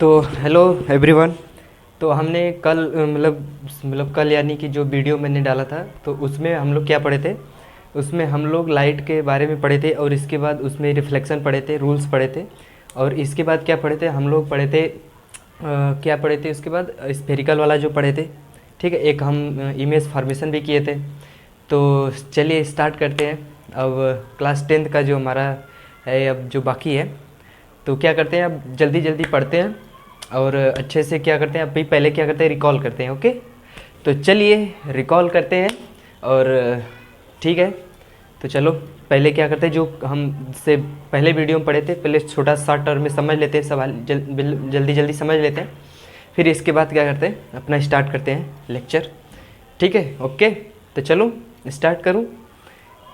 तो hello everyone. तो हमने कल मतलब कल यानी कि जो वीडियो मैंने डाला था तो उसमें हम लोग क्या पढ़े थे। उसमें हम लोग लाइट के बारे में पढ़े थे और इसके बाद उसमें रिफ्लेक्शन पढ़े थे, रूल्स पढ़े थे। और इसके बाद क्या पढ़े थे हम लोग पढ़े थे क्या पढ़े थे उसके बाद स्फेरिकल वाला जो पढ़े थे। ठीक है, एक हम इमेज फॉर्मेशन भी किए थे। तो चलिए स्टार्ट करते हैं। अब क्लास 10th का जो हमारा है अब जो बाकी है, तो क्या करते हैं अब जल्दी जल्दी पढ़ते हैं और अच्छे से क्या करते हैं अभी पहले क्या करते हैं रिकॉल करते हैं। ओके, तो चलिए रिकॉल करते हैं। और ठीक है, तो चलो पहले क्या करते हैं जो हम से पहले वीडियो में पढ़े थे, पहले छोटा सा टर्म में समझ लेते हैं, सवाल जल्दी जल्दी समझ लेते हैं। फिर इसके बाद क्या करते हैं अपना स्टार्ट करते हैं लेक्चर। ठीक है, ओके, तो चलो स्टार्ट करूँ।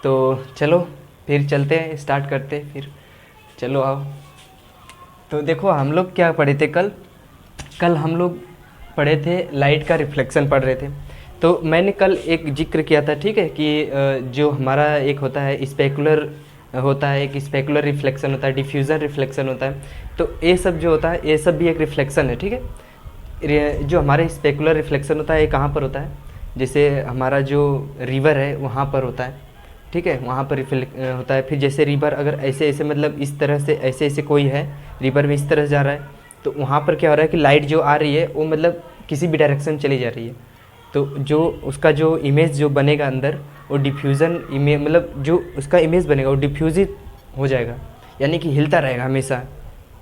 तो चलो फिर चलते हैं, स्टार्ट करते हैं फिर। चलो आओ। तो देखो हम लोग क्या पढ़े थे कल हम लोग पढ़े थे लाइट का रिफ्लेक्शन पढ़ रहे थे। तो मैंने कल एक जिक्र किया था, ठीक है, कि जो हमारा एक होता है स्पेकुलर होता है, एक स्पेकुलर रिफ्लेक्शन होता है, डिफ्यूज़न रिफ्लेक्शन होता है। तो ये सब जो होता है ये सब भी एक रिफ्लेक्शन है। ठीक है, जो हमारे स्पेकुलर रिफ्लेक्शन होता है ये कहाँ पर होता है, जैसे हमारा जो रिवर है वहाँ पर होता है। ठीक है, वहाँ पर रिफ्लेक्ट होता है। फिर जैसे रिवर अगर ऐसे ऐसे मतलब इस तरह से ऐसे ऐसे कोई है रिवर में इस तरह से जा रहा है, तो वहाँ पर क्या हो रहा है कि लाइट जो आ रही है वो मतलब किसी भी डायरेक्शन चली जा रही है। तो जो उसका जो इमेज जो बनेगा अंदर वो डिफ्यूज़न इमेज मतलब जो उसका इमेज बनेगा वो डिफ्यूजिव हो जाएगा, यानी कि हिलता रहेगा हमेशा।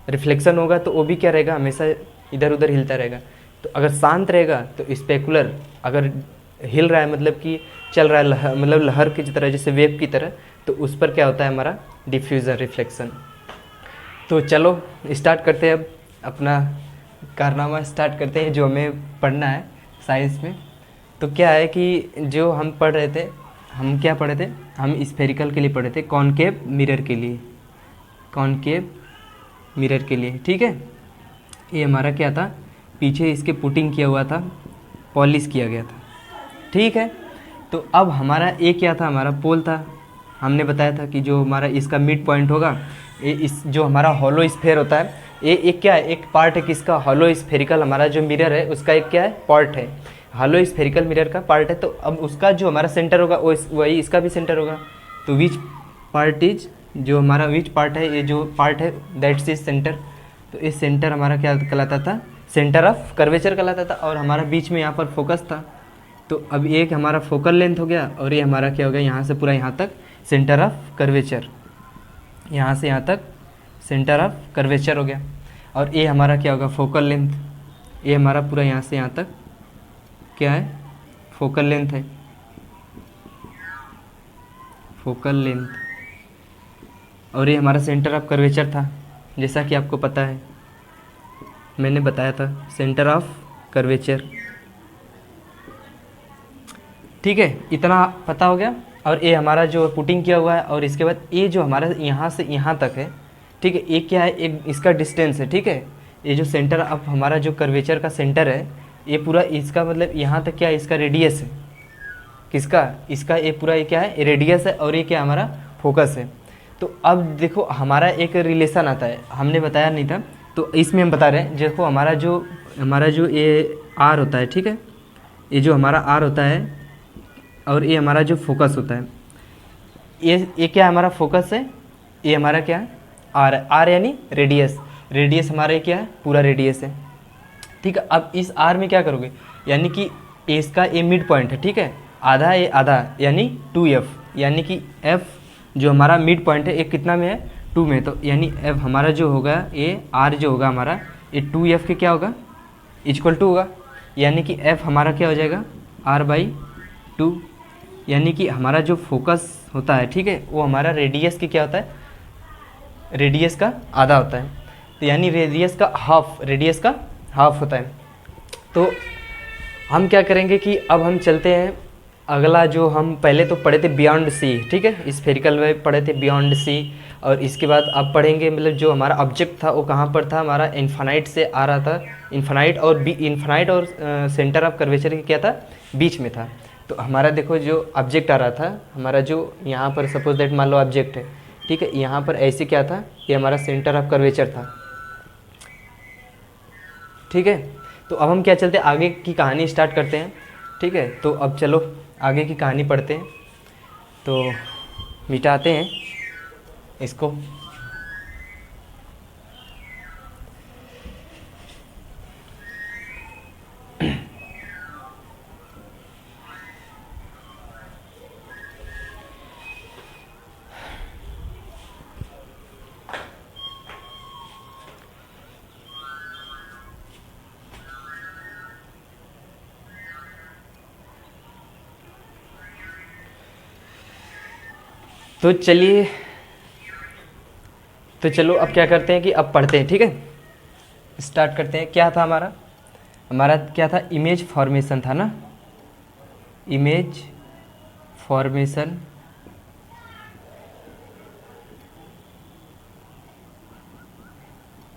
रिफ्लेक्शन होगा तो वो भी क्या रहेगा, हमेशा इधर उधर हिलता रहेगा। तो अगर शांत रहेगा तो स्पेकुलर, अगर हिल रहा है मतलब कि चल रहा है मतलब लहर की तरह, जैसे वेव की तरह, तो उस पर क्या होता है हमारा डिफ्यूज़न रिफ्लेक्शन। तो चलो स्टार्ट करते हैं अब अपना कारनामा स्टार्ट करते हैं जो हमें पढ़ना है साइंस में। तो क्या है कि जो हम पढ़ रहे थे, हम क्या पढ़े थे, हम स्फेरिकल के लिए पढ़े थे, कॉनकेव मिरर के लिए, कॉनकेव मिरर के लिए। ठीक है, ये हमारा क्या था, पीछे इसके पुटिंग किया हुआ था, पॉलिश किया गया था। ठीक है, तो अब हमारा ये क्या था, हमारा पोल था। हमने बताया था कि जो हमारा इसका मिड पॉइंट होगा, ये इस जो हमारा हॉलो स्फेयर होता है, ये एक क्या है, एक पार्ट है किसका, हॉलो स्फेरिकल हमारा जो मिरर है उसका एक क्या है पार्ट है, हॉलो स्फेरिकल मिरर का पार्ट है। तो अब उसका जो हमारा सेंटर होगा वो वही इसका भी सेंटर होगा। तो विच पार्ट इज, जो हमारा विच पार्ट है, ये जो पार्ट है दैट्स इज सेंटर। तो इस सेंटर हमारा क्या कहलाता था, सेंटर ऑफ कर्वेचर कहलाता था। और हमारा बीच में यहाँ पर फोकस था। तो अब एक हमारा फोकल लेंथ हो गया और ये हमारा क्या हो गया, यहाँ से पूरा यहाँ तक सेंटर ऑफ कर्वेचर, यहाँ से यहाँ तक सेंटर ऑफ कर्वेचर हो गया। और ये हमारा क्या होगा फोकल लेंथ, ये हमारा पूरा यहाँ से यहाँ तक क्या है फोकल लेंथ है, फोकल लेंथ। और ये हमारा सेंटर ऑफ कर्वेचर था, जैसा कि आपको पता है मैंने बताया था सेंटर ऑफ कर्वेचर। ठीक है, इतना पता हो गया। और ये हमारा जो पुटिंग किया हुआ है, और इसके बाद ये जो हमारा यहाँ से यहाँ तक है, ठीक है, ये क्या है, एक इसका डिस्टेंस है। ठीक है, ये जो सेंटर अब हमारा जो कर्वेचर का सेंटर है, ये पूरा इसका मतलब यहाँ तक क्या है, इसका रेडियस है, किसका, इसका ये पूरा ये क्या है, रेडियस है। और ये क्या हमारा फोकस है। तो अब देखो हमारा एक रिलेशन आता है, हमने बताया नहीं था तो इसमें हम बता रहे हैं। देखो हमारा जो ये आर होता है, ठीक है, ये जो हमारा आर होता है और ये हमारा जो फोकस होता है, ये क्या हमारा फोकस है, ये हमारा क्या है आर है। आर यानी रेडियस, रेडियस हमारा क्या है पूरा रेडियस है। ठीक है, अब इस आर में क्या करोगे, यानी कि इसका ये मिड पॉइंट है। ठीक है, आधा ये आधा यानी 2f, यानी कि f जो हमारा मिड पॉइंट है ये कितना में है 2 में। तो यानी f हमारा जो होगा ये r जो होगा हमारा ये 2f के क्या होगा इक्वल टू होगा, यानी कि f हमारा क्या हो जाएगा r/2, यानी कि हमारा जो फोकस होता है, ठीक है, वो हमारा रेडियस की क्या होता है, रेडियस का आधा होता है। तो यानी रेडियस का हाफ, रेडियस का हाफ होता है। तो हम क्या करेंगे कि अब हम चलते हैं अगला, जो हम पहले तो पढ़े थे बियॉन्ड सी, ठीक है, स्फेरिकल में पढ़े थे बियॉन्ड सी। और इसके बाद अब पढ़ेंगे मतलब जो हमारा ऑब्जेक्ट था वो कहाँ पर था, हमारा इन्फानाइट से आ रहा था, इन्फानाइट और सेंटर ऑफ कर्वेचर के क्या था बीच में था। तो हमारा देखो जो ऑब्जेक्ट आ रहा था, हमारा जो यहाँ पर सपोज दैट मान लो ऑब्जेक्ट है, ठीक है, यहाँ पर ऐसे क्या था, ये हमारा सेंटर ऑफ कर्वेचर था। ठीक है। तो अब हम क्या चलते हैं, आगे की कहानी स्टार्ट करते हैं। ठीक है, तो अब चलो आगे की कहानी पढ़ते हैं। तो मिटाते हैं इसको। तो चलिए, तो चलो अब क्या करते हैं कि अब पढ़ते हैं। ठीक है, स्टार्ट करते हैं। क्या था हमारा, हमारा क्या था, इमेज फॉर्मेशन था ना, image formation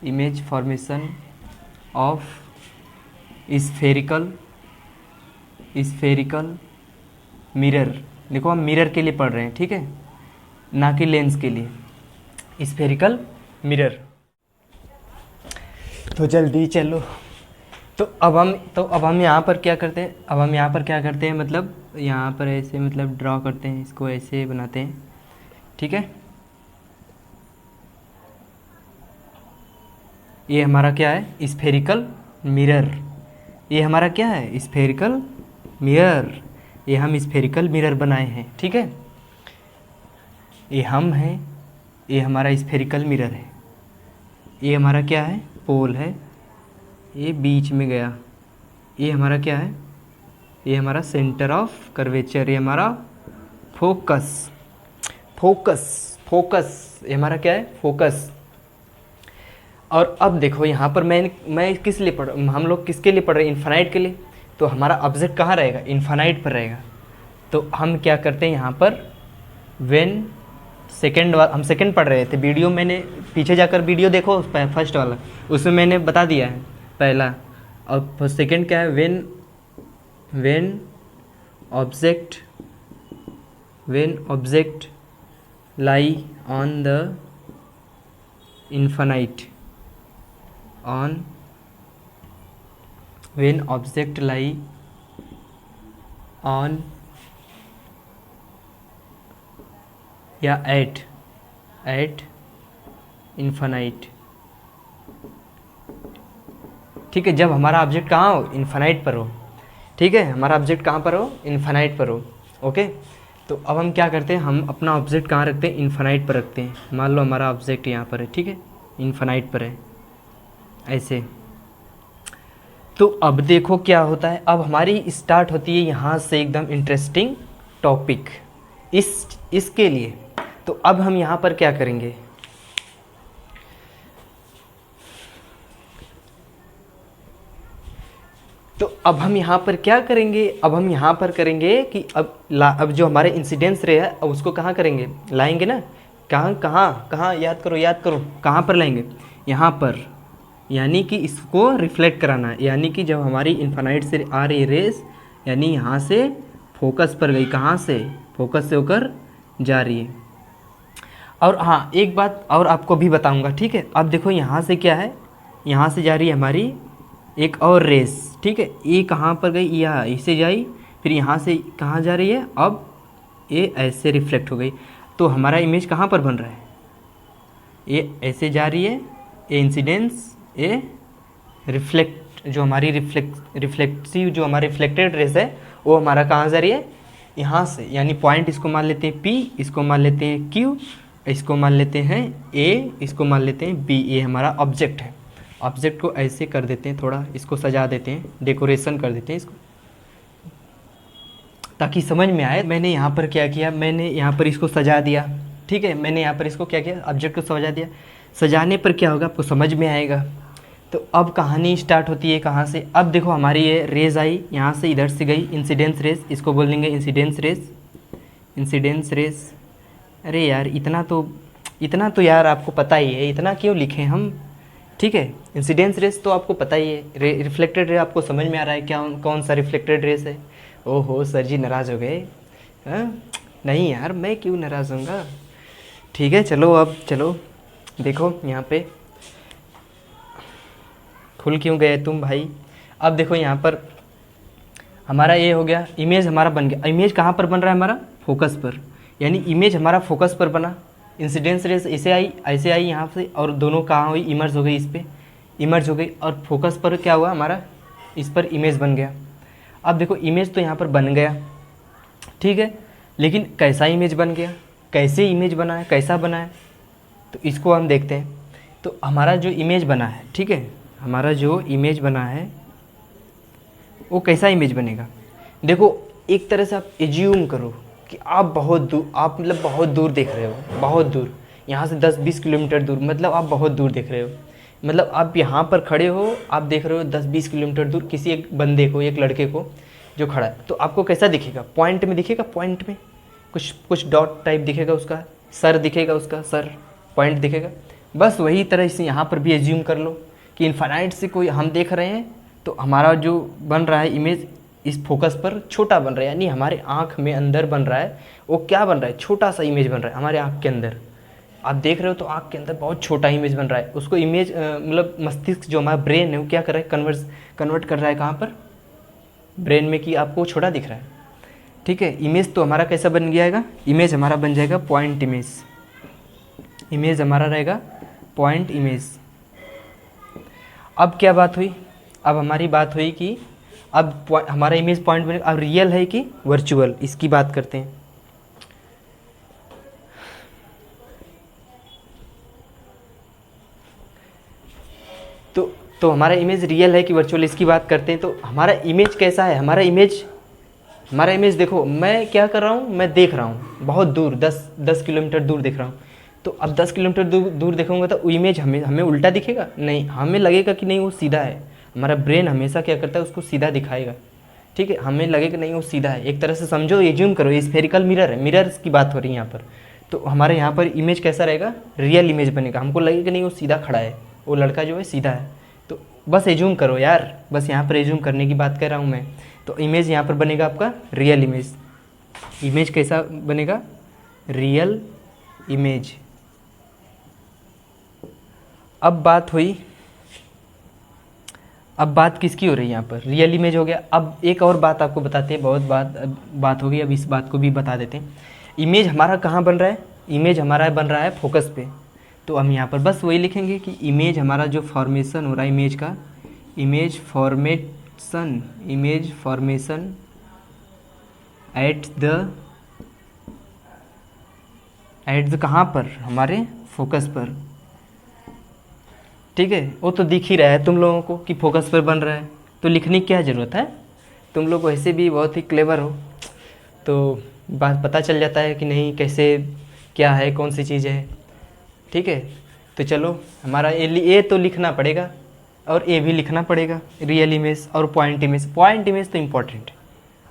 image formation of spherical spherical mirror. देखो हम मिरर के लिए पढ़ रहे हैं, ठीक है, ना कि लेंस के लिए, स्फेरिकल मिरर। तो जल्दी चलो। तो अब हम यहाँ पर क्या करते हैं, अब हम यहाँ पर क्या करते हैं, मतलब यहाँ पर ऐसे मतलब ड्रॉ करते हैं, इसको ऐसे बनाते हैं। ठीक है, ये हमारा क्या है, स्फेरिकल मिरर। ये हमारा क्या है, स्फेरिकल मिरर। ये हम स्फेरिकल मिरर बनाए हैं। ठीक है, ये हम हैं, ये हमारा स्फेरिकल मिरर है। ये हमारा क्या है, पोल है, ये बीच में गया। ये हमारा क्या है, ये हमारा सेंटर ऑफ कर्वेचर, ये हमारा फोकस फोकस फोकस, ये हमारा क्या है, फोकस। और अब देखो यहाँ पर मैं किस लिए पढ़, हम लोग किसके लिए पढ़ रहे हैं, इन्फानाइट के लिए। तो हमारा ऑब्जेक्ट कहाँ रहेगा, इन्फानाइट पर रहेगा। तो हम क्या करते हैं यहाँ पर, व्हेन सेकेंड, हम सेकेंड पढ़ रहे थे वीडियो, मैंने पीछे जाकर वीडियो देखो फर्स्ट वाला, उसमें मैंने बता दिया है पहला। और सेकेंड क्या है, when object lie on the infinite, when object lie on या at infinite। ठीक है, जब हमारा ऑब्जेक्ट कहाँ हो, इन्फानाइट पर हो। ठीक है, हमारा ऑब्जेक्ट कहाँ पर हो, इन्फानाइट पर हो। ओके, तो अब हम क्या करते हैं, हम अपना ऑब्जेक्ट कहाँ रखते हैं, इन्फानाइट पर रखते हैं। मान लो हमारा ऑब्जेक्ट यहाँ पर है, ठीक है, इन्फानाइट पर है ऐसे। तो अब देखो क्या होता है, अब हमारी स्टार्ट होती है यहाँ से एकदम इंटरेस्टिंग टॉपिक इसके लिए। तो अब हम यहाँ पर क्या करेंगे, तो अब हम यहाँ पर क्या करेंगे, अब हम यहाँ पर करेंगे कि अब जो हमारे इंसिडेंस रे है, अब उसको कहाँ करेंगे, लाएंगे ना। कहाँ याद करो कहाँ पर लाएंगे, यहाँ पर। यानी कि इसको रिफ्लेक्ट कराना है, यानी कि जब हमारी इन्फानाइट से आ रही रेस, यानी यहाँ से फोकस पर गई, कहाँ से, फोकस से होकर जा रही है। और हाँ, एक बात और आपको भी बताऊंगा, ठीक है। अब देखो यहाँ से क्या है, यहाँ से जा रही है हमारी एक और रेस, ठीक है। ये कहाँ पर गई, यहाँ इसे जाई, फिर यहाँ से कहाँ जा रही है, अब ये ऐसे रिफ्लेक्ट हो गई। तो हमारा इमेज कहाँ पर बन रहा है, ये ऐसे जा रही है, ये इंसिडेंस, ये रिफ्लेक्ट, जो हमारी रिफ्लेक्टिव, जो हमारी रिफ्लेक्टेड रेस है, वो हमारा कहाँ जा रही है, यहाँ से। यानी पॉइंट इसको मान लेते हैं P, इसको मान लेते हैं Q, इसको मान लेते हैं A, इसको मान लेते हैं B। ये हमारा ऑब्जेक्ट है। ऑब्जेक्ट को ऐसे कर देते हैं, थोड़ा इसको सजा देते हैं, डेकोरेशन कर देते हैं इसको, ताकि समझ में आए। मैंने यहाँ पर क्या किया, मैंने यहाँ पर इसको सजा दिया, ठीक है। मैंने यहाँ पर इसको क्या किया, ऑब्जेक्ट को सजा दिया। सजाने पर क्या होगा, आपको समझ में आएगा। तो अब कहानी स्टार्ट होती है कहाँ से, अब देखो हमारी ये रेज आई, यहाँ से इधर से गई, इंसिडेंस रेस, इसको बोल देंगे इंसिडेंस रेस। अरे यार, इतना तो यार आपको पता ही है, इतना क्यों लिखें हम, ठीक है। इंसिडेंस रेस तो आपको पता ही है, रिफ्लेक्टेड रे आपको समझ में आ रहा है क्या, कौन सा रिफ्लेक्टेड रेस है। ओहो सर जी नाराज़ हो गए, नहीं यार, मैं क्यों नाराज़ होऊंगा। ठीक है, चलो अब चलो देखो यहाँ पे, खुल क्यों गए तुम भाई? अब देखो यहाँ पर हमारा ये हो गया, इमेज हमारा बन गया। इमेज कहाँ पर बन रहा है हमारा? फोकस पर, यानी इमेज हमारा फोकस पर बना। इंसिडेंस रेस ऐसे आई यहाँ से, और दोनों कहाँ हुई? इमर्ज हो गई, इस पर इमर्ज हो गई, और फोकस पर क्या हुआ हमारा? इस पर इमेज बन गया। अब देखो इमेज तो यहाँ पर बन गया, ठीक है, लेकिन कैसा इमेज बन गया, कैसे इमेज बना है, कैसा बना है, तो इसको हम देखते हैं। तो हमारा जो इमेज बना है, ठीक है, हमारा जो इमेज बना है वो कैसा इमेज बनेगा? देखो एक तरह से आप एज्यूम करो कि आप बहुत दूर, आप मतलब बहुत दूर देख रहे हो, बहुत दूर, यहाँ से 10-20 किलोमीटर दूर, मतलब आप बहुत दूर देख रहे हो। मतलब आप यहाँ पर खड़े हो, आप देख रहे हो 10-20 किलोमीटर दूर किसी एक बंदे को, एक लड़के को जो खड़ा है, तो आपको कैसा दिखेगा? पॉइंट में दिखेगा, पॉइंट में कुछ डॉट टाइप दिखेगा, उसका सर दिखेगा, उसका सर पॉइंट दिखेगा। बस वही तरह से यहाँ पर भी एज्यूम कर लो कि इन्फानाइट से कोई हम देख रहे हैं, तो हमारा जो बन रहा है इमेज इस फोकस पर छोटा बन रहा है, यानी हमारे आँख में अंदर बन रहा है। वो क्या बन रहा है? छोटा सा इमेज बन रहा है हमारे आँख के अंदर। आप देख रहे हो तो आँख के अंदर बहुत छोटा इमेज बन रहा है। उसको इमेज मतलब मस्तिष्क जो हमारा ब्रेन है वो क्या कर रहा है? कन्वर्ट कर रहा है कहाँ पर? ब्रेन में, कि आपको छोटा दिख रहा है, ठीक है। इमेज तो हमारा कैसा बन जाएगा? इमेज हमारा बन जाएगा पॉइंट इमेज। इमेज हमारा रहेगा पॉइंट इमेज। अब क्या बात हुई? अब हमारी बात हुई कि अब हमारा इमेज पॉइंट बनेगा। अब रियल है कि वर्चुअल, इसकी बात करते हैं। तो हमारा इमेज रियल है कि वर्चुअल, इसकी बात करते हैं। तो हमारा इमेज कैसा है? हमारा इमेज देखो, मैं क्या कर रहा हूँ? मैं देख रहा हूँ बहुत दूर, 10 किलोमीटर दूर देख रहा हूँ। तो अब 10 किलोमीटर दूर देखूंगा तो इमेज हमें उल्टा दिखेगा? नहीं, हमें लगेगा कि नहीं वो सीधा है। हमारा ब्रेन हमेशा क्या करता है? उसको सीधा दिखाएगा, ठीक है। हमें लगेगा नहीं वो सीधा है। एक तरह से समझो, एज्यूम करो ये स्फेरिकल मिरर है, मिरर्स की बात हो रही है यहाँ पर। तो हमारे यहाँ पर इमेज कैसा रहेगा? रियल इमेज बनेगा। हमको लगेगा नहीं वो सीधा खड़ा है, वो लड़का जो है सीधा है। तो बस एज्यूम करो यार, बस यहाँ पर एज्यूम करने की बात कर रहा हूँ मैं। तो इमेज यहाँ पर बनेगा आपका रियल इमेज। इमेज कैसा बनेगा? Real image. अब बात किसकी हो रही है यहाँ पर? रियल इमेज हो गया। अब एक और बात आपको बताते हैं, बहुत बात हो गई, अब इस बात को भी बता देते हैं। इमेज हमारा कहाँ बन रहा है? इमेज हमारा बन रहा है फोकस पे। तो हम यहाँ पर बस वही लिखेंगे कि इमेज हमारा जो फॉर्मेशन हो रहा है इमेज का, इमेज फॉर्मेशन एट द कहाँ पर? हमारे फोकस पर, ठीक है। वो तो दिख ही रहा है तुम लोगों को कि फोकस पर बन रहा है, तो लिखने की क्या ज़रूरत है? तुम लोग वैसे भी बहुत ही क्लेवर हो, तो बात पता चल जाता है कि नहीं कैसे क्या है, कौन सी चीज़ है, ठीक है। तो चलो हमारा ये तो लिखना पड़ेगा, और ये भी लिखना पड़ेगा, रियल इमेज और पॉइंट इमेज। पॉइंट इमेज तो इम्पॉर्टेंट है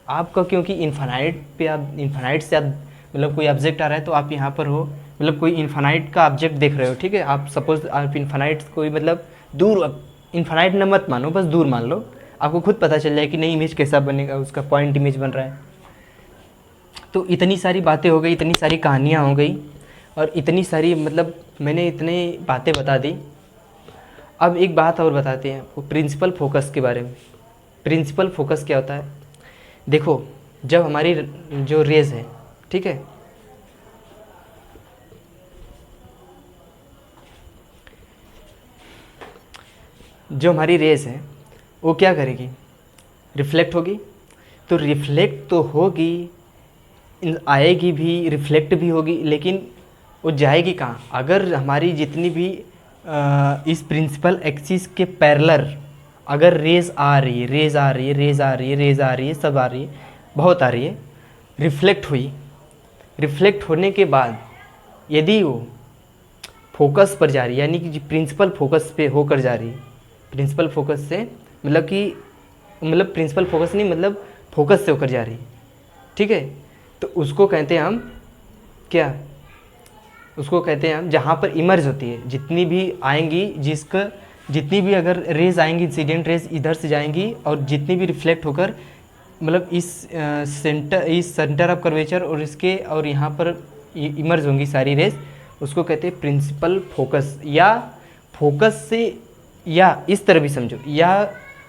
आपका, क्योंकि इन्फानाइट से आप मतलब कोई ऑब्जेक्ट आ रहा है तो आप यहाँ पर हो, मतलब कोई इन्फानाइट का ऑब्जेक्ट देख रहे हो, ठीक है। आप सपोज आप इन्फानाइट कोई मतलब दूर, इन्फानाइट न मत मानो, बस दूर मान लो, आपको खुद पता चल जाए कि नहीं इमेज कैसा बनेगा, उसका पॉइंट इमेज बन रहा है। तो इतनी सारी बातें हो गई, इतनी सारी कहानियाँ हो गई, और इतनी सारी मतलब मैंने इतनी बातें बता दी। अब एक बात और बताते हैं आपको प्रिंसिपल फोकस के बारे में। प्रिंसिपल फोकस क्या होता है? देखो, जब हमारी जो रेज है, ठीक है, जो हमारी रेस है वो क्या करेगी? रिफ्लेक्ट होगी। तो रिफ्लेक्ट तो होगी, आएगी भी, रिफ्लेक्ट भी होगी, लेकिन वो जाएगी कहाँ? अगर हमारी जितनी भी इस प्रिंसिपल एक्सिस के पैरेलल अगर रेज आ रही है, सब आ रही है, बहुत आ रही है, रिफ्लेक्ट होने के बाद यदि वो फोकस पर जा रही है, यानी कि प्रिंसिपल फोकस पे होकर जा रही है, प्रिंसिपल फोकस से मतलब प्रिंसिपल फोकस नहीं, मतलब फोकस से होकर जा रही है, ठीक है। तो उसको कहते हैं हम क्या? उसको कहते हैं हम जहाँ पर इमर्ज होती है, जितनी भी आएंगी, जितनी भी अगर रेज आएंगी, इंसिडेंट रेज इधर से जाएंगी, और जितनी भी रिफ्लेक्ट होकर मतलब इस सेंटर ऑफ कर्वेचर और इसके और यहाँ पर इमर्ज होंगी सारी रेज, उसको कहते हैं प्रिंसिपल फोकस, या फोकस से या इस तरह भी समझो, या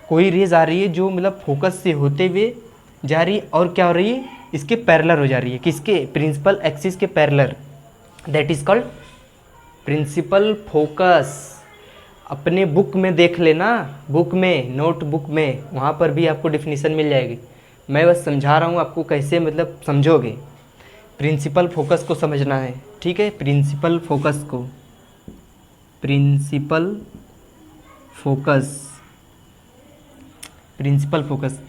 कोई रेज आ रही है जो मतलब फोकस से होते हुए जा रही है और क्या हो रही है, इसके पैरेलल हो जा रही है, किसके, प्रिंसिपल एक्सिस के parallel, that is called principal focus. अपने बुक में देख लेना, बुक में, नोटबुक में, वहाँ पर भी आपको डिफिनीशन मिल जाएगी। मैं बस समझा रहा हूँ आपको कैसे मतलब समझोगे। प्रिंसिपल फोकस को समझना है, ठीक है, प्रिंसिपल फोकस को, प्रिंसिपल फोकस, प्रिंसिपल फोकस।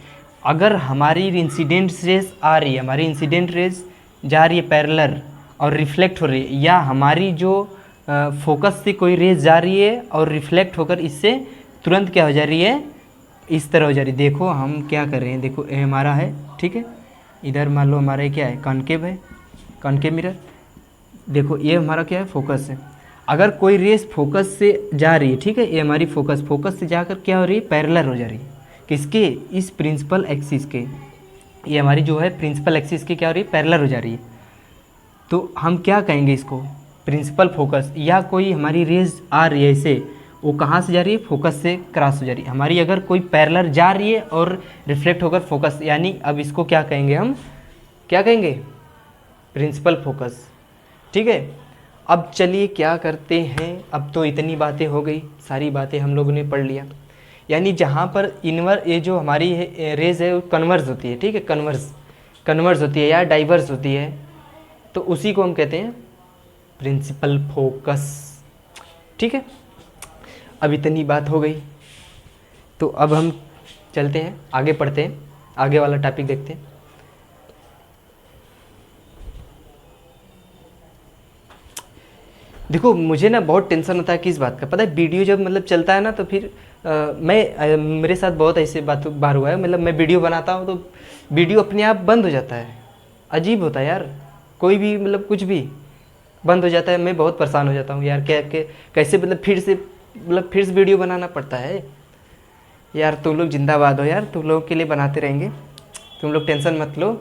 अगर हमारी इंसिडेंट रेज आ रही है, हमारी इंसिडेंट रेज जा रही है पैरेलल और रिफ्लेक्ट हो रही है, या हमारी जो फोकस से कोई रेज जा रही है और रिफ्लेक्ट होकर इससे तुरंत क्या हो जा रही है, इस तरह हो जा रही है। देखो हम क्या कर रहे हैं, देखो ये हमारा है, ठीक है, इधर मान लो हमारा क्या है, कॉनकेव है, कॉनकेव मिरर। देखो ये हमारा क्या है, फोकस है। अगर कोई रेस फोकस से जा रही है, ठीक है, ये हमारी फोकस, फोकस से जाकर क्या हो रही है, पैरेलल हो जा रही है, किसके, इस प्रिंसिपल एक्सिस के। ये हमारी जो है प्रिंसिपल एक्सिस की क्या हो रही है, पैरेलल हो जा रही है। तो हम क्या कहेंगे इसको, प्रिंसिपल फोकस। या कोई हमारी रेज आ रही है ऐसे, वो कहाँ से जा रही है, फोकस से क्रॉस हो जा रही है। हमारी अगर कोई पैरेलल जा रही है और रिफ्लेक्ट होकर फोकस, यानी अब इसको क्या कहेंगे, हम क्या कहेंगे, प्रिंसिपल फोकस, ठीक है। अब चलिए क्या करते हैं, अब तो इतनी बातें हो गई, सारी बातें हम लोगों ने पढ़ लिया। यानी जहाँ पर इनवर, ये जो हमारी रेज है वो कन्वर्स होती है, ठीक है, कन्वर्स होती है या डाइवर्स होती है, तो उसी को हम कहते हैं प्रिंसिपल फोकस, ठीक है। अब इतनी बात हो गई, तो अब हम चलते हैं आगे, पढ़ते हैं, आगे वाला टॉपिक देखते हैं। देखो मुझे ना बहुत टेंशन होता है किस बात का, पता है, वीडियो जब मतलब चलता है ना तो फिर मेरे साथ बहुत ऐसे बार हुआ है, मतलब मैं वीडियो बनाता हूँ तो वीडियो अपने आप बंद हो जाता है। अजीब होता है यार, कोई भी मतलब कुछ भी बंद हो जाता है, मैं बहुत परेशान हो जाता हूँ यार, कैसे मतलब फिर से वीडियो बनाना पड़ता है यार। तुम लोग जिंदाबाद हो यार, तुम लोगों के लिए बनाते रहेंगे, तुम लोग टेंशन मत लो,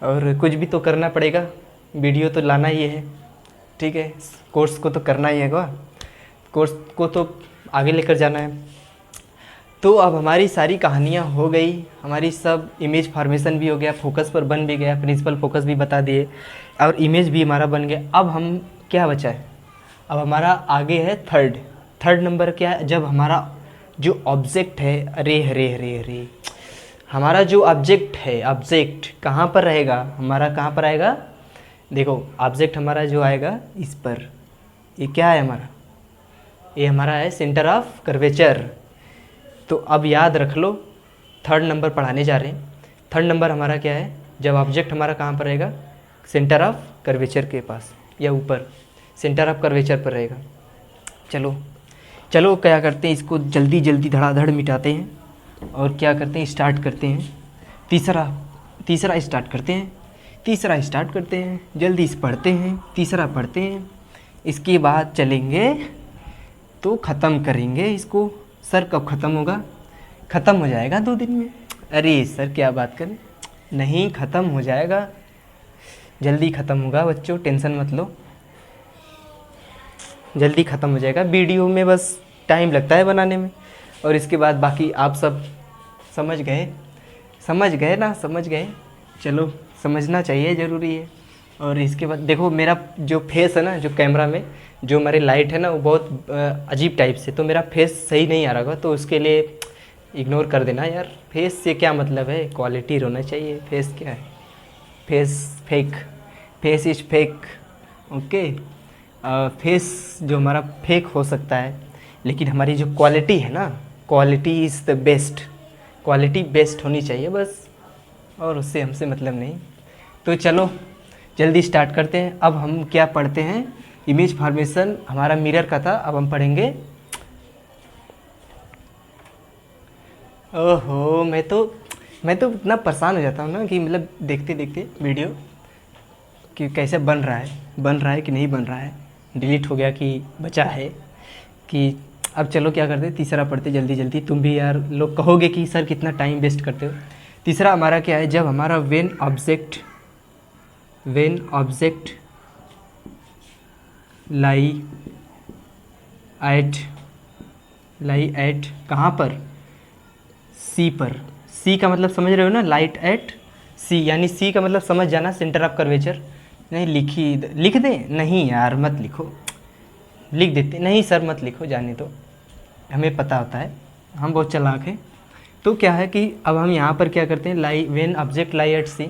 और कुछ भी तो करना पड़ेगा, वीडियो तो लाना ही है, ठीक है, कोर्स को तो करना ही है, कोर्स को तो आगे लेकर जाना है। तो अब हमारी सारी कहानियाँ हो गई, हमारी सब इमेज फॉर्मेशन भी हो गया, फोकस पर बन भी गया, प्रिंसिपल फोकस भी बता दिए, और इमेज भी हमारा बन गया। अब हम क्या बचा है, अब हमारा आगे है थर्ड नंबर क्या है, जब हमारा जो ऑब्जेक्ट है, अरे हमारा जो ऑब्जेक्ट है, ऑब्जेक्ट कहाँ पर रहेगा, हमारा कहाँ पर आएगा, देखो ऑब्जेक्ट हमारा जो आएगा इस पर, ये क्या है हमारा, ये हमारा है सेंटर ऑफ कर्वेचर। तो अब याद रख लो, थर्ड नंबर पढ़ाने जा रहे हैं। थर्ड नंबर हमारा क्या है, जब ऑब्जेक्ट हमारा कहाँ पर रहेगा, सेंटर ऑफ कर्वेचर के पास या ऊपर, सेंटर ऑफ कर्वेचर पर रहेगा। चलो क्या करते हैं, इसको जल्दी धड़ाधड़ मिटाते हैं और क्या करते हैं, स्टार्ट करते हैं। तीसरा स्टार्ट करते हैं, जल्दी से पढ़ते हैं, तीसरा पढ़ते हैं, इसके बाद चलेंगे तो ख़त्म करेंगे इसको। सर कब ख़त्म होगा, ख़त्म हो जाएगा 2 दिन में। अरे सर क्या बात करें, नहीं ख़त्म हो जाएगा, जल्दी ख़त्म होगा बच्चों, टेंशन मत लो, जल्दी ख़त्म हो जाएगा। वीडियो में बस टाइम लगता है बनाने में, और इसके बाद बाकी आप सब समझ गए ना, समझ गए, चलो समझना चाहिए, ज़रूरी है। और इसके बाद देखो मेरा जो फेस है ना, जो कैमरा में जो हमारी लाइट है ना, वो बहुत अजीब टाइप से, तो मेरा फेस सही नहीं आ रहा होगा, तो उसके लिए इग्नोर कर देना यार। फेस से क्या मतलब है, क्वालिटी होना चाहिए, फेस क्या है, face is fake, okay. Face जो हमारा फेक हो सकता है, लेकिन हमारी जो क्वालिटी है ना, quality is the best, quality best होनी चाहिए बस, और उससे हमसे मतलब नहीं। तो चलो जल्दी स्टार्ट करते हैं। अब हम क्या पढ़ते हैं, इमेज फॉर्मेशन हमारा मिरर का था, अब हम पढ़ेंगे। ओहो मैं तो इतना परेशान हो जाता हूँ ना कि मतलब देखते देखते वीडियो कि कैसे बन रहा है कि नहीं बन रहा है, डिलीट हो गया कि बचा है कि। अब चलो क्या करते, तीसरा पढ़ते जल्दी। तुम भी यार लोग कहोगे कि सर कितना टाइम वेस्ट करते हो। तीसरा हमारा क्या है, जब हमारा when object lie at lie at कहाँ पर, सी पर। सी का मतलब समझ रहे हो ना, लाइट एट सी, यानी सी का मतलब समझ जाना, सेंटर ऑफ कर्वेचर। नहीं लिख दें, नहीं यार मत लिखो, लिख देते, नहीं सर मत लिखो, जाने दो, हमें पता होता है, हम बहुत चालाक हैं। तो क्या है कि अब हम यहाँ पर क्या करते हैं, लाई व्हेन ऑब्जेक्ट लाई एट सी,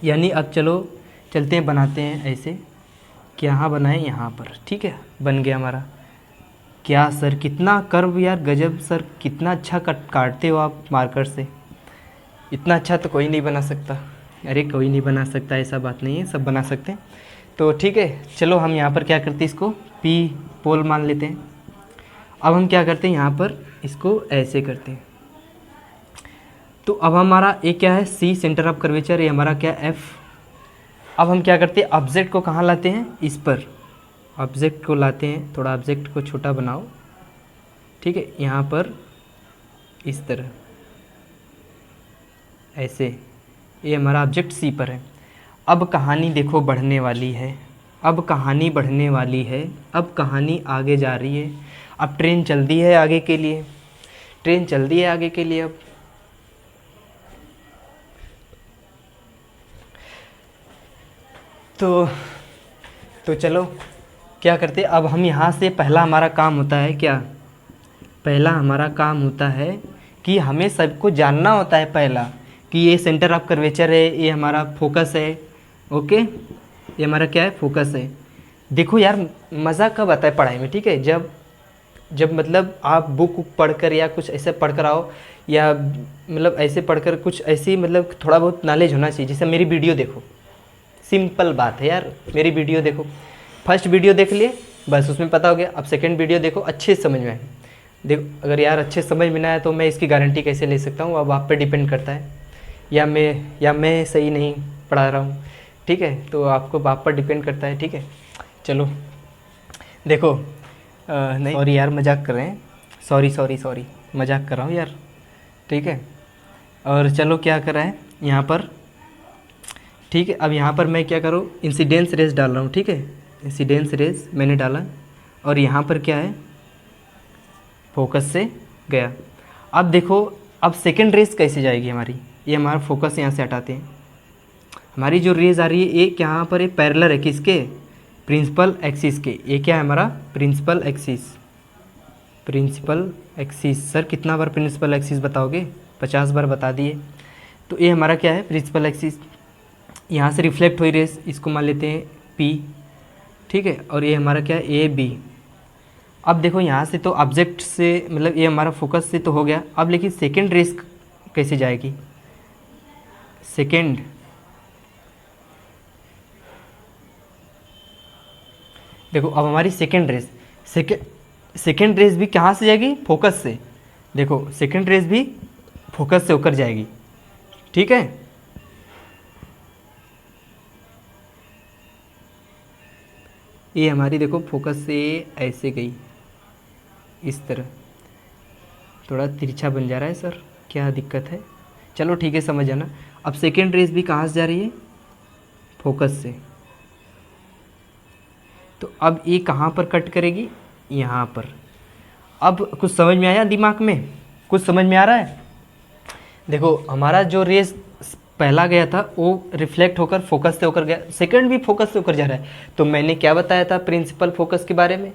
यानी अब चलो चलते हैं बनाते हैं ऐसे कि यहाँ बनाएं यहाँ पर, ठीक है, बन गया हमारा। क्या सर कितना कर्व यार, गजब सर, कितना अच्छा काटते हो आप मार्कर से, इतना अच्छा तो कोई नहीं बना सकता। अरे कोई नहीं बना सकता ऐसा बात नहीं है, सब बना सकते हैं। तो ठीक है, चलो हम यहाँ पर क्या करते हैं, इसको पी पोल मान लेते हैं। अब हम क्या करते हैं, यहाँ पर इसको ऐसे करते हैं। तो अब हमारा ए क्या है, सी सेंटर ऑफ कर्वेचर, ये हमारा क्या एफ। अब हम क्या करते हैं, ऑब्जेक्ट को कहाँ लाते हैं, इस पर ऑब्जेक्ट को लाते हैं, थोड़ा ऑब्जेक्ट को छोटा बनाओ, ठीक है, यहाँ पर इस तरह ऐसे, ये हमारा ऑब्जेक्ट सी पर है। अब कहानी देखो बढ़ने वाली है, अब कहानी बढ़ने वाली है, अब कहानी आगे जा रही है, अब ट्रेन चल दी है आगे के लिए, ट्रेन चल दी है आगे के लिए। अब तो चलो क्या करते हैं, अब हम यहाँ से पहला हमारा काम होता है क्या, पहला हमारा काम होता है कि हमें सबको जानना होता है पहला कि ये सेंटर ऑफ कर्वेचर है, ये हमारा फोकस है, ओके, ये हमारा क्या है, फोकस है। देखो यार मज़ा कब आता है पढ़ाई में, ठीक है, जब मतलब आप बुक पढ़कर या कुछ ऐसे पढ़कर आओ, या मतलब ऐसे पढ़कर कुछ ऐसी मतलब थोड़ा बहुत नॉलेज होना चाहिए। जैसे मेरी वीडियो देखो, सिंपल बात है यार, मेरी वीडियो देखो, फर्स्ट वीडियो देख लिए बस उसमें पता हो गया, अब सेकंड वीडियो देखो, अच्छे से समझ में आए। देखो अगर यार अच्छे समझ में ना आए तो मैं इसकी गारंटी कैसे ले सकता हूँ, अब आप पे डिपेंड करता है, या मैं सही नहीं पढ़ा रहा हूँ, ठीक है, तो आपको आप पर डिपेंड करता है, ठीक है। चलो देखो नहीं सॉरी यार मजाक कर रहे हैं, सॉरी मजाक कर रहा हूँ यार, ठीक है। और चलो क्या कर रहा है यहाँ पर, ठीक है, अब यहाँ पर मैं क्या करूँ, इंसिडेंस रेस डाल रहा हूँ, ठीक है, इंसिडेंस रेस मैंने डाला, और यहाँ पर क्या है, फोकस से गया। अब देखो अब सेकंड रेस कैसे जाएगी हमारी, ये हमारा फोकस यहाँ से हटाते हैं, हमारी जो रेज आ रही है एक यहाँ पर एक पैरेलल है किसके, प्रिंसिपल एक्सिस के, ये क्या है हमारा प्रिंसिपल एक्सिस। सर कितना बार प्रिंसिपल एक्सिस बताओगे, 50 बार बता दिए। तो ये हमारा क्या है, प्रिंसिपल एक्सिस, यहाँ से रिफ्लेक्ट हुई रेस, इसको मान लेते हैं पी, ठीक है, और ये हमारा क्या है, ए बी। अब देखो यहाँ से तो ऑब्जेक्ट से मतलब ये हमारा फोकस से तो हो गया, अब लेकिन सेकेंड रेस कैसे जाएगी, सेकेंड देखो अब हमारी सेकेंड रेस भी कहाँ से जाएगी, फोकस से। देखो सेकेंड रेस भी फोकस से होकर जाएगी, ठीक है। ये हमारी देखो फोकस से ऐसे गई, इस तरह, थोड़ा तिरछा बन जा रहा है सर, क्या दिक्कत है, चलो ठीक है समझ जाना। अब सेकेंड रेस भी कहाँ से जा रही है, फोकस से। तो अब ये कहाँ पर कट करेगी, यहाँ पर। अब कुछ समझ में आया दिमाग में, कुछ समझ में आ रहा है। देखो हमारा जो रेस पहला गया था वो रिफ्लेक्ट होकर फोकस से होकर गया, सेकंड भी फोकस से होकर जा रहा है। तो मैंने क्या बताया था प्रिंसिपल फोकस के बारे में,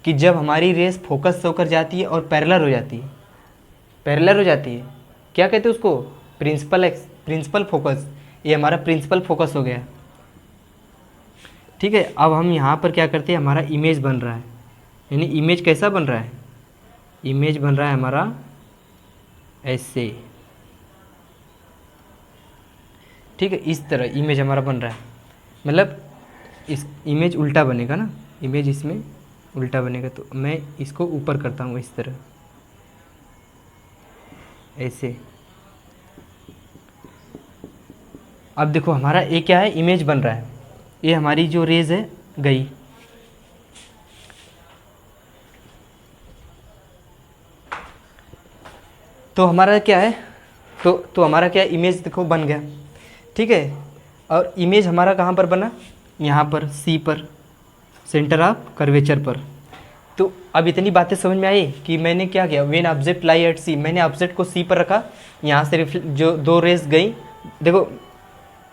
कि जब हमारी रेस फोकस से होकर जाती है और पैरेलल हो जाती है, क्या कहते हैं उसको, प्रिंसिपल फोकस, ये हमारा प्रिंसिपल फोकस हो गया, ठीक है। अब हम यहाँ पर क्या करते हैं, हमारा इमेज बन रहा है, यानी इमेज कैसा बन रहा है, इमेज बन रहा है हमारा ऐसे, ठीक है, इस तरह इमेज हमारा बन रहा है, मतलब इस इमेज उल्टा बनेगा ना, इमेज इसमें उल्टा बनेगा। तो मैं इसको ऊपर करता हूँ इस तरह ऐसे। अब देखो हमारा ये क्या है, इमेज बन रहा है, ये हमारी जो रेज है गई, तो हमारा क्या है, तो हमारा क्या इमेज देखो बन गया, ठीक है। और इमेज हमारा कहाँ पर बना, यहाँ पर सी पर, सेंटर ऑफ कर्वेचर पर। तो अब इतनी बातें समझ में आई कि मैंने क्या किया, वेन ऑब्जेक्ट लाई एट सी, मैंने ऑब्जेक्ट को सी पर रखा, यहाँ से जो दो रेस गई, देखो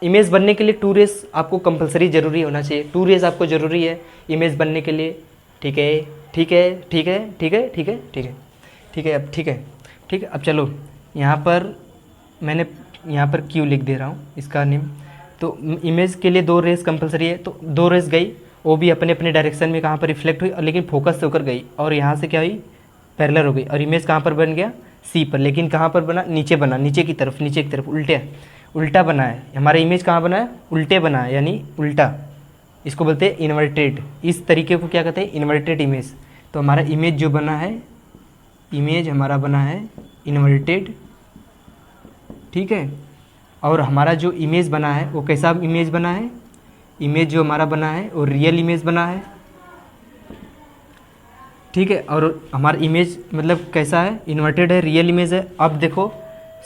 इमेज बनने के लिए टू रेस आपको कंपलसरी ज़रूरी होना चाहिए, टू रेस आपको ज़रूरी है इमेज बनने के लिए। ठीक है ठीक है ठीक है ठीक है ठीक है ठीक है ठीक है अब ठीक है ठीक है। अब चलो यहाँ पर मैंने यहाँ पर क्यू लिख दे रहा हूँ इसका नेम। तो इमेज के लिए दो रेस कंपलसरी है, तो दो रेस गई, वो भी अपने अपने डायरेक्शन में कहाँ पर रिफ्लेक्ट हुई, लेकिन फोकस से होकर गई और यहाँ से क्या हुई, पैरेलल हो गई, और इमेज कहाँ पर बन गया, सी पर। लेकिन कहाँ पर बना, नीचे बना, नीचे की तरफ उल्टा बना है हमारा इमेज। कहाँ बना है, उल्टे बना है, यानी उल्टा, इसको बोलते हैं इन्वर्टेड। इस तरीके को क्या कहते हैं, इन्वर्टेड इमेज। तो हमारा इमेज जो बना है, इमेज हमारा बना है इन्वर्टेड, ठीक है। और हमारा जो इमेज बना है वो कैसा इमेज बना है, इमेज जो हमारा बना है वो रियल इमेज बना है, ठीक है। और हमारा इमेज मतलब कैसा है, इन्वर्टेड है, रियल इमेज है। अब देखो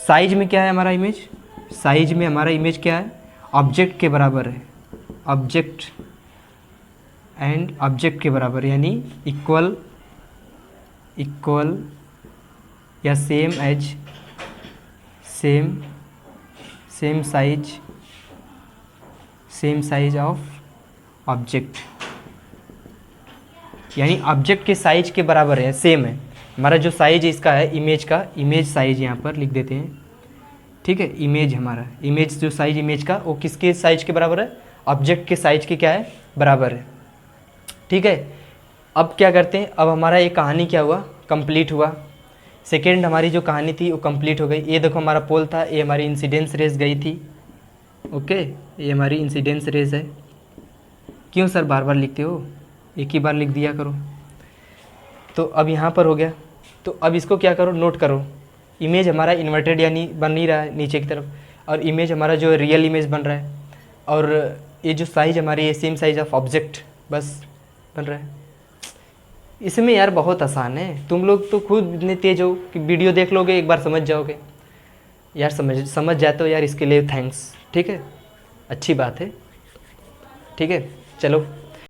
साइज में क्या है हमारा इमेज, साइज में हमारा इमेज क्या है, ऑब्जेक्ट के बराबर है, ऑब्जेक्ट एंड ऑब्जेक्ट के बराबर, यानी इक्वल या सेम एज, सेम साइज ऑफ ऑब्जेक्ट, यानी ऑब्जेक्ट के साइज के बराबर है, सेम है। हमारा जो साइज इसका है इमेज का, इमेज साइज यहाँ पर लिख देते हैं, ठीक है। इमेज हमारा, इमेज जो साइज इमेज का वो किसके साइज के बराबर है, ऑब्जेक्ट के साइज के क्या है, बराबर है, ठीक है। अब क्या करते हैं, अब हमारा ये कहानी क्या हुआ, कंप्लीट हुआ। सेकेंड हमारी जो कहानी थी वो कंप्लीट हो गई। ये देखो हमारा पोल था, ये हमारी इंसिडेंस रेस गई थी, ओके, ये हमारी इंसिडेंस रेस है। क्यों सर बार बार लिखते हो, एक ही बार लिख दिया करो। तो अब यहाँ पर हो गया, तो अब इसको क्या करो, नोट करो। इमेज हमारा इन्वर्टेड यानी बन नहीं रहा है नीचे की तरफ, और इमेज हमारा जो रियल इमेज बन रहा है, और ये जो साइज हमारी ये सेम साइज ऑफ ऑब्जेक्ट बस बन रहा है। इसमें यार बहुत आसान है, तुम लोग तो खुद इतने तेज हो कि वीडियो देख लोगे एक बार समझ जाओगे यार, समझ जाते हो यार, इसके लिए थैंक्स, ठीक है, अच्छी बात है, ठीक है। चलो